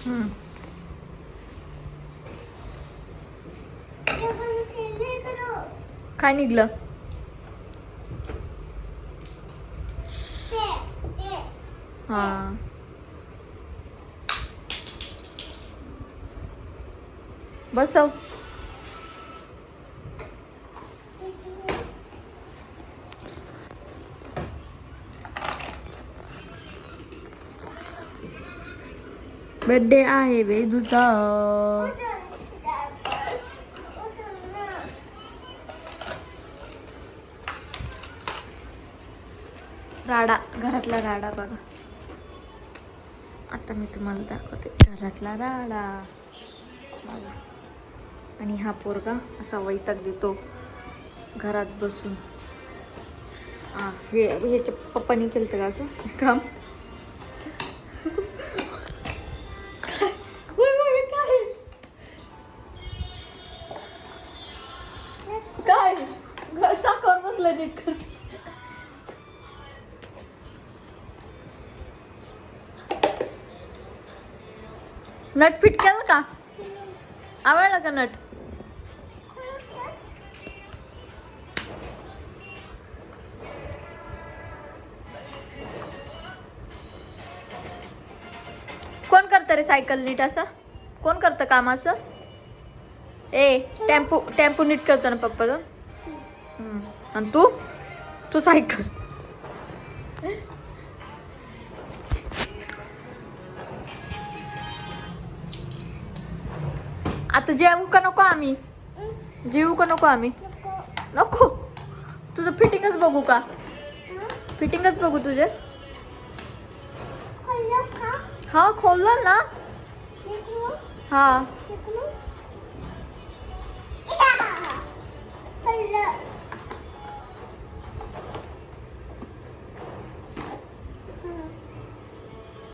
हम्म. काय निघलं? हा. बसव. बर्थडे आहे वेदूचा. राडा, घरातला राडा बघा. आता मी तुम्हाला दाखवते घरातला राडा बघा. आणि हा पोरगा असा वैताग देतो घरात बसून. हा, हे ह्याच्या पप्पानी केलं का असं काम? काय साखर बसलं नीट. नट फिट केलं का? आवडलं का नट? कोण करतं रे सायकल नीट असं? कोण करतं काम असं? ए टेम्पो नीट करतो ना पप्पा तो. आणि तू सायकल. आता जेवू का नको आम्ही? जेवू का नको आम्ही? नको. तुझं फिटिंगच बघू का? फिटिंगच बघू तुझे. हा खोललं ना. हा